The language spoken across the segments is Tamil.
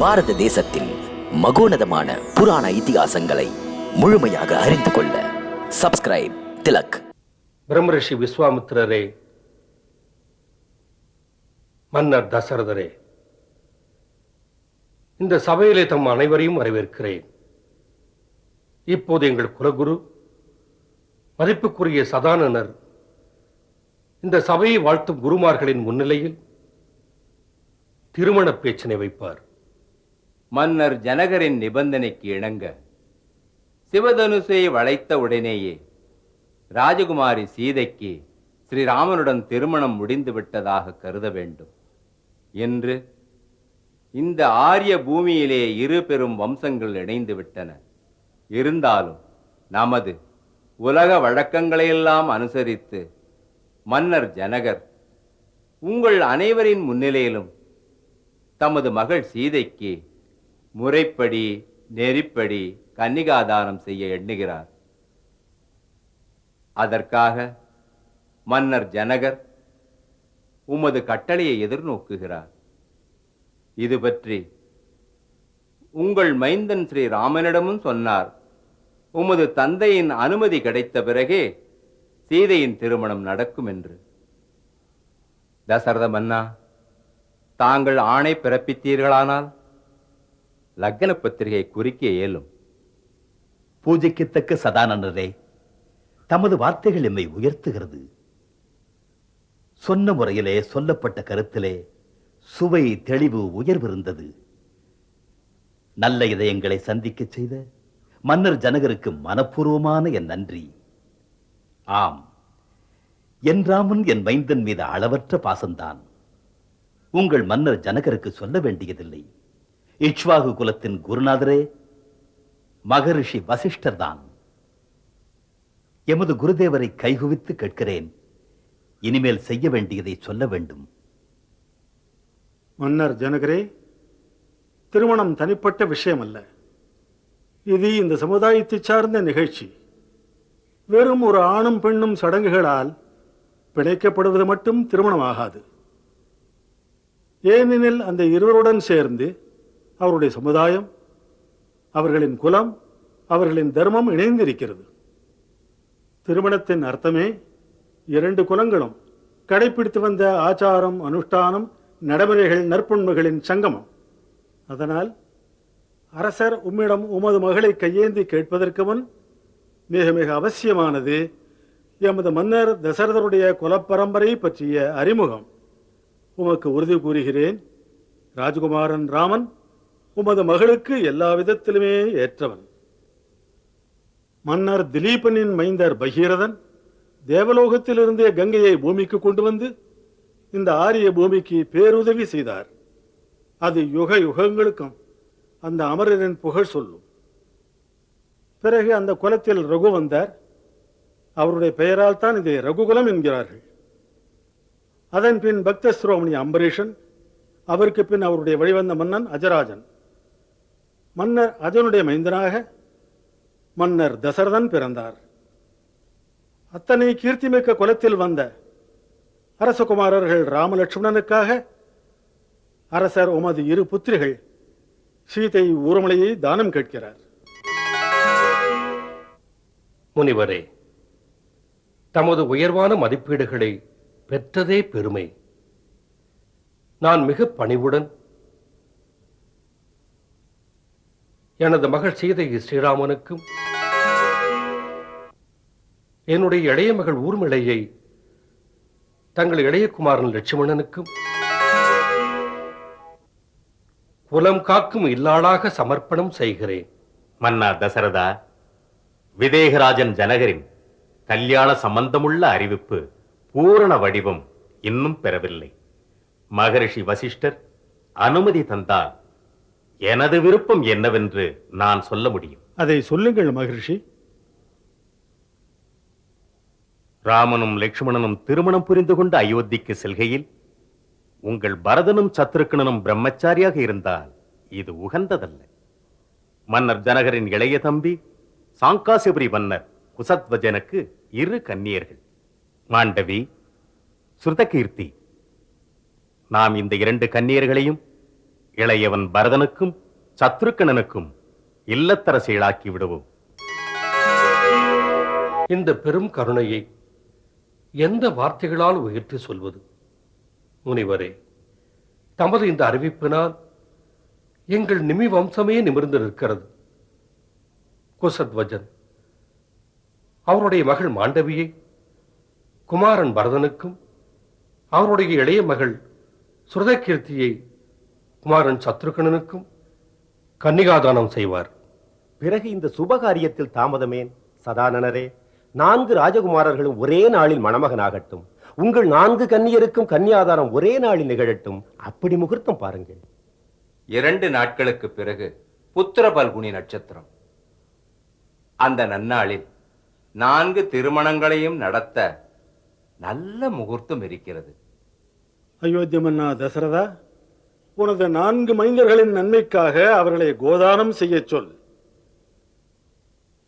பாரத தேசத்தின் மகோனதமான புராண இதிகாசங்களை முழுமையாக அறிந்து கொள்ள சப்ஸ்கிரைப் திலக். பிரம்மரிஷி விஸ்வாமித்திரரே, மன்னர் தசரதரே, இந்த சபையிலே தம் அனைவரையும் வரவேற்கிறேன். இப்போது எங்கள் குலகுரு மதிப்புக்குரிய சதானனர் இந்த சபையை வாழ்த்தும் குருமார்களின் முன்னிலையில் திருமண பேச்சினை வைப்பார். மன்னர் ஜனகரின் நிபந்தனைக்கு இணங்க சிவதனுசை வளைத்த உடனேயே ராஜகுமாரி சீதைக்கு ஸ்ரீராமனுடன் திருமணம் முடிந்து விட்டதாக கருத வேண்டும் என்று இந்த ஆரிய பூமியிலே இரு பெரும் வம்சங்கள் இணைந்து விட்டன. இருந்தாலும் நமது உலக வழக்கங்களையெல்லாம் அனுசரித்து மன்னர் ஜனகர் உங்கள் அனைவரின் முன்னிலையிலும் தமது மகள் சீதைக்கு முறைப்படி நெறிப்படி கன்னிகாதானம் செய்ய எண்ணுகிறார். அதற்காக மன்னர் ஜனகர் உமது கட்டளையை எதிர்நோக்குகிறார். இது பற்றி உங்கள் மைந்தன் ஸ்ரீ ராமனிடமும் சொன்னார். உமது தந்தையின் அனுமதி கிடைத்த பிறகே சீதையின் திருமணம் நடக்கும் என்று. தசரத மன்னா, தாங்கள் ஆணை பிறப்பித்தீர்களானால் லக்ன பத்திரிகை குறிக்க இயலும். பூஜைக்குத்தக்க சதானனரே, தமது வார்த்தைகள் எம்மை உயர்த்துகிறது. சொன்ன முறையிலே சொல்லப்பட்ட கருத்திலே சுவை, தெளிவு, உயர்வு இருந்தது. நல்ல இதயங்களை சந்திக்க செய்த மன்னர் ஜனகருக்கு மனப்பூர்வமான என் நன்றி. ஆம், என் ராமன் என் மைந்தன் மீது அளவற்ற பாசம்தான். உங்கள் மன்னர் ஜனகருக்கு சொல்ல வேண்டியதில்லை. இக்ஷ்வாகு குலத்தின் குருநாதரே மகரிஷி வசிஷ்டர் தான். எமது குருதேவரை கைகுவித்து கேட்கிறேன், இனிமேல் செய்ய வேண்டியதை சொல்ல வேண்டும். மன்னர் ஜனகரே, திருமணம் தனிப்பட்ட விஷயம் அல்ல. இது இந்த சமுதாயத்தை சார்ந்த நிகழ்ச்சி. வெறும் ஒரு ஆணும் பெண்ணும் சடங்குகளால் பிணைக்கப்படுவது மட்டும் திருமணம் ஆகாது. ஏனெனில் அந்த இருவருடன் சேர்ந்து அவருடைய சமுதாயம், அவர்களின் குலம், அவர்களின் தர்மம் இணைந்திருக்கிறது. திருமணத்தின் அர்த்தமே இரண்டு குலங்களும் கடைபிடித்து வந்த ஆச்சாரம், அனுஷ்டானம், நடைமுறைகள், நற்பண்புகளின் சங்கமம். அதனால் அரசர் உம்மிடம் உமது மகளை கையேந்தி கேட்பதற்கு முன் மிக மிக அவசியமானது எமது மன்னர் தசரதருடைய குலப்பரம்பரை பற்றிய அறிமுகம். உமக்கு உறுதி கூறுகிறேன், ராஜகுமாரன் ராமன் உமது மகளுக்கு எல்லா விதத்திலுமே ஏற்றவன். மன்னர் திலீபனின் மைந்தர் பகீரதன் தேவலோகத்திலிருந்தே கங்கையை பூமிக்கு கொண்டு வந்து இந்த ஆரிய பூமிக்கு பேருதவி செய்தார். அது யுக யுகங்களுக்கும் அந்த அமரரின் புகழ் சொல்லும். பிறகு அந்த குலத்தில் ரகு வந்தார். அவருடைய பெயரால் தான் இதை ரகுகுலம் என்கிறார்கள். அதன் பின் பக்த சிரோமணி அம்பரீஷன், அவருக்கு பின் அவருடைய வழிவந்த மன்னன் அஜராஜன். மன்னர் அஜனுடைய மைந்தனாக மன்னர் தசரதன் பிறந்தார். அத்தனை கீர்த்திமிக்க குலத்தில் வந்த அரசகுமாரர்கள் ராமலட்சுமணனுக்காக அரசர் உமது இரு புத்திரிகள் சீதை, ஊர்மலையை தானம் கேட்கிறார். முனிவரே, தமது உயர்வான மதிப்பீடுகளை பெற்றதே பெருமை. நான் மிக பணிவுடன் எனது மகள் சீதை ஸ்ரீராமனுக்கும் என்னுடைய இளைய மகள் ஊர்மிளையை தங்கள் இளைய குமாரன் லட்சுமணனுக்கும் குலம் காக்கும் இல்லாளாக சமர்ப்பணம் செய்கிறேன். மன்னா தசரதா, விதேகராஜன் ஜனகரின் கல்யாண சம்பந்தமுள்ள அறிவிப்பு பூரண வடிவம் இன்னும் பெறவில்லை. மகரிஷி வசிஷ்டர் அனுமதி தந்தால் எனது விருப்பம் என்னவென்று நான் சொல்ல முடியும். அதை சொல்லுங்கள் மகரிஷி. ராமனும் லட்சுமணனும் திருமணம் புரிந்து கொண்டு அயோத்திக்கு செல்கையில் உங்கள் பரதனும் சத்ருக்கனும் பிரம்மச்சாரியாக இருந்தால் இது உகந்ததல்ல. மன்னர் ஜனகரின் இளைய தம்பி சாங்காசிபுரி மன்னர் குசத்வஜனுக்கு இரு கன்னியர்கள், மாண்டவி, ஸ்ருதகீர்த்தி. நாம் இந்த இரண்டு கன்னியர்களையும் இளையவன் பரதனுக்கும் சத்ருக்கணனுக்கும் இல்லத்தரசிகளாக்கி விடுவோம். இந்த பெரும் கருணையை எந்த வார்த்தைகளால் உயர்த்தி சொல்வது? முனிவரே, தமது இந்த அறிவிப்பினால் எங்கள் நிமி வம்சமே நிமிர்ந்து நிற்கிறது. குசத்வஜன் அவருடைய மகள் மாண்டவியை குமாரன் பரதனுக்கும், அவருடைய இளைய மகள் சுரதகீர்த்தியை குமாரன் சத்ருகணனுக்கும் கன்னிகாதானம் செய்வார். பிறகு இந்த சுபகாரியத்தில் தாமதமேன்? சதானனரே, 4 ராஜகுமாரர்களும் ஒரே நாளில் மணமகனாகட்டும். உங்கள் 4 கன்னியருக்கும் கன்னியாதானம் ஒரே நாளில் நிகழட்டும். அப்படி முகூர்த்தம் பாருங்கள். 2 நாட்களுக்கு பிறகு புத்திர பல்குனி நட்சத்திரம். அந்த நன்னாளில் 4 திருமணங்களையும் நடத்த நல்ல முகூர்த்தம் இருக்கிறது. அயோத்திய மன்னா தசரதா, உனது 4 மைந்தர்களின் நன்மைக்காக அவர்களை கோதானம் செய்யச் சொல்.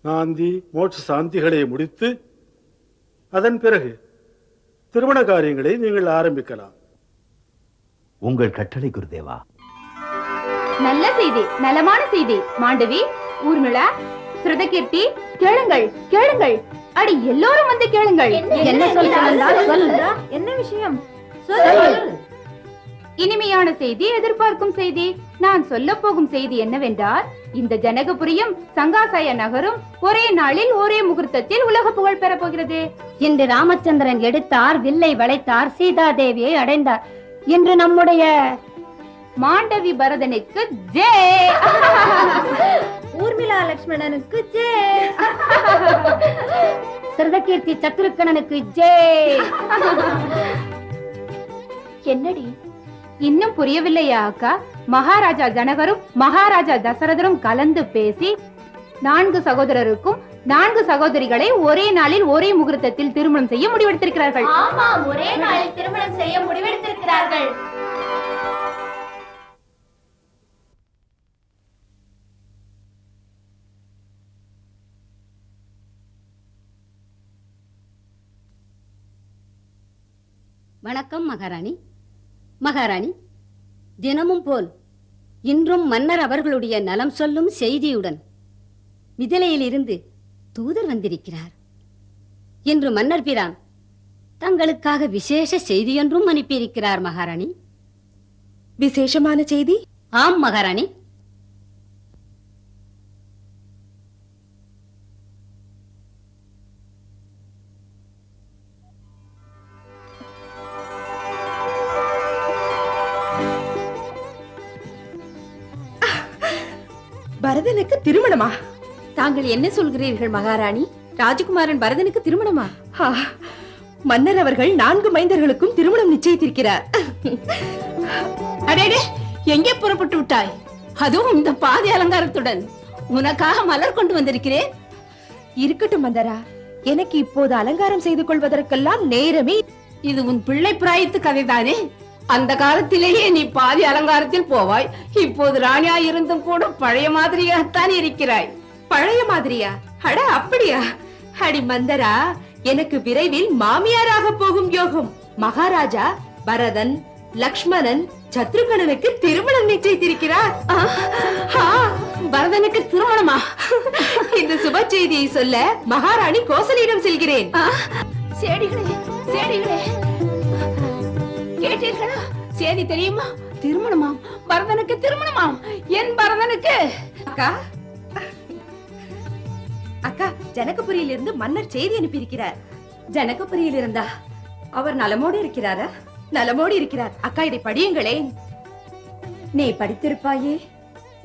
நாந்தி மோட்ச சாந்திகளை முடித்து அதன் பிறகு திருமண காரியங்களை நீங்கள் ஆரம்பிக்கலாம். உங்கள் கட்டளை குருதேவா. நல்ல செய்தி, நலமான செய்தி. மாண்டவி, ஊர்மிளா, சுரதகீர்த்தி, கேளுங்கள் கேளுங்கள். அடி எல்லோரும் வந்து கேளுங்கள். என்ன சொல்ல? என்ன விஷயம்? இனிமையான செய்தி, எதிர்பார்க்கும் செய்தி. நான் சொல்ல போகும் செய்தி என்னவென்றால், இந்த ஜனகபுரியும் சங்காசய நகரும் ஒரே நாளில் ஒரே முகூர்த்தத்தில் உலக புகழ் பெற போகிறது. இன்று ராமச்சந்திரன் எடுத்தார், வில்லை வளைத்தார், சீதா தேவியை அடைந்தார். இன்று நம்முடைய மாண்டவி பரதனுக்கு ஜெய், ஊர்மிளா லட்சுமணனுக்கு ஜெய், சுரதகீர்த்தி சத்ருக்கணனுக்கு ஜெய். என்னடி இன்னும் புரியவில்லையா அக்கா? மகாராஜா ஜனகரும் மகாராஜா தசரதரும் கலந்து பேசி 4 சகோதரருக்கும் 4 சகோதரிகளை ஒரே நாளில் ஒரே முகூர்த்தத்தில் திருமணம் செய்ய முடிவெடுத்திருக்கிறார்கள். ஆமா, ஒரே நாளில் திருமணம் செய்ய முடிவெடுத்திருக்கிறார்கள். வணக்கம் மகாராணி. மகாராணி, தினமும் போல் இன்றும் மன்னர் அவர்களுடைய நலம் சொல்லும் செய்தியுடன் மிதிலையிலிருந்து தூதர் வந்திருக்கிறார். இன்று மன்னர் பிரான் தங்களுக்காக விசேஷ செய்தியொன்றும் அனுப்பியிருக்கிறார் மகாராணி. விசேஷமான செய்தி? ஆம் மகாராணி. பரதனுக்கு திருமணமா? தாங்கள் என்ன சொல்கிறீர்கள் மகாராணி? ராஜகுமாரன் பரதனுக்கு திருமணமா? மன்னர் அவர்கள் 4 மைந்தர்களுக்கும் திருமணம் நிச்சயித்திருக்கிறார். அடேடே, எங்கே புறப்பட்டு விட்டாய்? அதுவும் இந்த பாதி அலங்காரத்துடன். உனக்காக மலர் கொண்டு வந்திருக்கிறேன். இருக்கட்டும் மந்தரா, எனக்கு இப்போது அலங்காரம் செய்து கொள்வதற்கெல்லாம் நேரமே. இது உன் பிள்ளை பிராயத்து கதைதானே? அந்த காலத்திலேயே நீ பாதி அலங்காரத்தில் போவாய். இப்போது ராணியா இருந்தும் கூட பழைய மாதிரியாகத்தான் இருக்கிறாய். பழைய மாதிரியா? அட அப்படியா? அடி மந்தரா, எனக்கு விரைவில் மாமியாராக போகும் யோகம். மகாராஜா பரதன், லக்ஷ்மணன், சத்ருகணனுக்கு திருமணம் நிச்சயித்திருக்கிறார். பரதனுக்கு திருமணமா? இந்த சுப செய்தியை சொல்ல மகாராணி கோசலியிடம் செல்கிறேன். சேடிகளே, சேடிகளே, கேட்டீர்களா? சேதி தெரியுமா? திருமணமாம், பரதனுக்கு திருமணமாம். என் பரதனுக்கு. அக்கா, அக்கா, ஜனகபுரியிலிருந்து மன்னர் செய்தி அனுப்பியிருக்கிறார். ஜனகபுரியில் இருந்தா அவர் நலமோடு இருக்கிறாரா? நலமோடு இருக்கிறார். அக்கா, இதை படியுங்களேன். நீ படித்திருப்பாயே.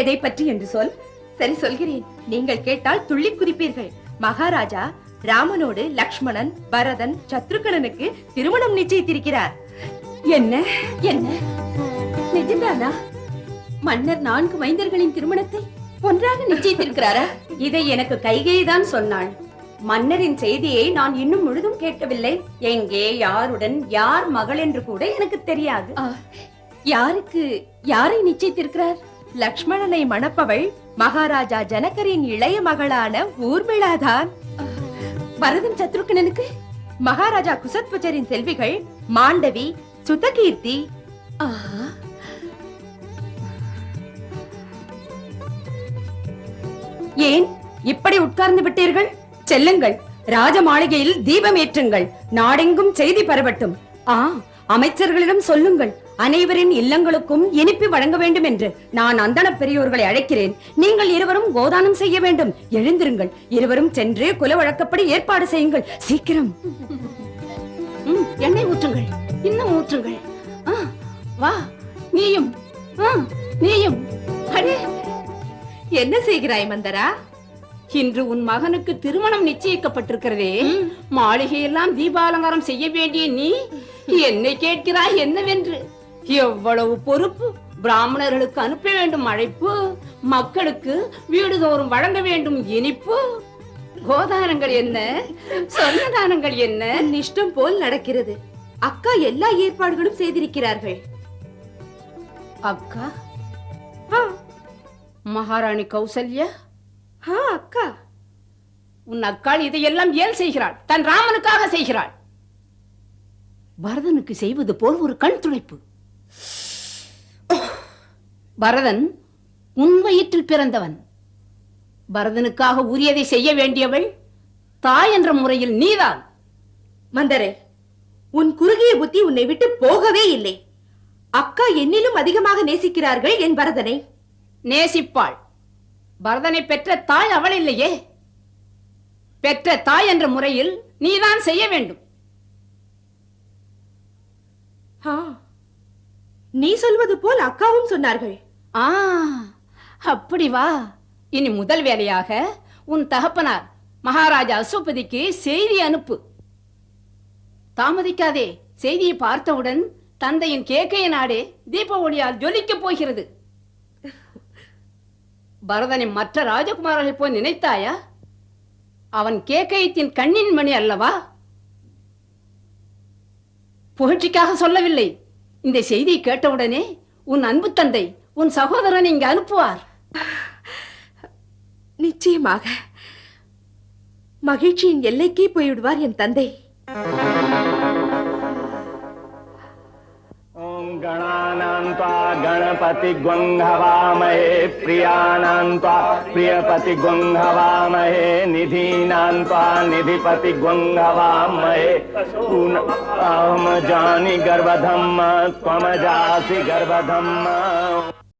எதை பற்றி என்று சொல். சரி, சொல்கிறேன். நீங்கள் கேட்டால் துள்ளி குதிப்பீர்கள். மகாராஜா ராமனோடு லக்ஷ்மணன், பரதன், சத்ருகணனுக்கு திருமணம் நிச்சயித்திருக்கிறார். என்ன என்ன நிஜம்தானா? மன்னர் 4 மைந்தர்களின் திருமணத்தை ஒன்றாக நிச்சயித்திருக்கிறாரா? இதை எனக்கு கைகேயிதான் சொன்னாள். மன்னரின் செய்தியை நான் இன்னும் முழுதும் கேட்கவில்லை. எங்கே, யாருடன், யார் மகள் என்று கூட எனக்கு தெரியாது. யாருக்கு, யாரை நிச்சயித்திருக்கிறார்? லக்ஷ்மணனை மணப்பவள் மகாராஜா ஜனகரின் இளைய மகளான ஊர்மிளாதான். பரதன் சத்ருகணனுக்கு மகாராஜா குசத்வஜரின் செல்விகள் மாண்டவி, சுதகீர்த்தி. ஏன் இப்படி உட்கார்ந்து விட்டீர்கள்? செல்லுங்கள், ராஜ மாளிகையில் தீபம் ஏற்றுங்கள். நாடெங்கும் செய்தி பரவட்டும். அமைச்சர்களிடம் சொல்லுங்கள், அனைவரின் இல்லங்களுக்கும் இனிப்பு வழங்க வேண்டும் என்று. நான் அந்தண பெரியோர்களை அழைக்கிறேன். நீங்கள் இருவரும் கோதானம் செய்ய வேண்டும். எழுந்திருங்கள், இருவரும் சென்று குல வழக்கப்படி ஏற்பாடு செய்யுங்கள். சீக்கிரம் எண்ணெய் ஊற்றுங்கள், இன்னும் ஊற்றுங்கள். வா, நீயும் நீயும். அடே, என்ன செய்கிறாய் மந்தரா? இன்று உன் மகனுக்கு திருமணம் நிச்சயிக்கப்பட்டிருக்கிறதே, மாளிகையெல்லாம் தீபாலங்காரம் செய்ய வேண்டிய நீ என்னை கேட்கிறாய் என்னவென்று? எவ்வளவு பொறுப்பு! பிராமணர்களுக்கு அனுப்ப வேண்டும் அழைப்பு, மக்களுக்கு வீடுதோறும் வழங்க வேண்டும் இனிப்பு. கோதானங்கள் என்ன, சொன்னதானங்கள் என்ன, இஷ்டம் போல் நடக்கிறது. அக்கா எல்லா ஏற்பாடுகளும் செய்திருக்கிறார்கள். அக்கா? மகாராணி கௌசல்யா? அக்கா, உன் அக்காள் இதையெல்லாம் ஏன் செய்கிறாள்? தன் ராமனுக்காக செய்கிறாள். பரதனுக்கு செய்வது போல் ஒரு கண் துடைப்பு. பரதன் உன் வயிற்றில் பிறந்தவன். பரதனுக்காக உரியதை செய்ய வேண்டியவள் தாய் என்ற முறையில் நீதான். மந்தரே, உன் குறுகிய புத்தி உன்னை விட்டு போகவே இல்லை. அக்கா என்னிலும் அதிகமாக நேசிக்கிறார்கள் என் பரதனை. நேசிப்பாள். பரதனை பெற்ற தாய் அவள் இல்லையே. பெற்ற தாய் என்ற முறையில் நீதான் செய்ய வேண்டும். நீ சொல்வது போல் அக்காவும் சொன்னார்கள். அப்படி வா. இனி முதல் வேலையாக உன் தகப்பனார் மகாராஜா அசோபதிக்கு செய்தி அனுப்பு. தாமதிக்காதே. செய்தியை பார்த்தவுடன் தந்தையின் கேக்கைய நாடே தீப ஒளியால் ஜொலிக்கப் போகிறது. பரதனை மற்ற ராஜகுமாரர்கள் போய் நினைத்தாயா? அவன் கேக்கயத்தின் கண்ணின் மணி அல்லவா? புகழ்ச்சிக்காக சொல்லவில்லை. இந்த செய்தியை கேட்டவுடனே உன் அன்பு தந்தை உன் சகோதரன் இங்கு அனுப்புவார். நிச்சயமாக மகிழ்ச்சியின் எல்லைக்கே போய்விடுவார் என் தந்தை. गणानान्त्वा गणपति हवामहे प्रियानान्त्वा प्रियपति हवामहे निधीनान्त्वा निधिपति हवामहे अहम जानि गर्भधम् त्वमजासि गर्भधम्।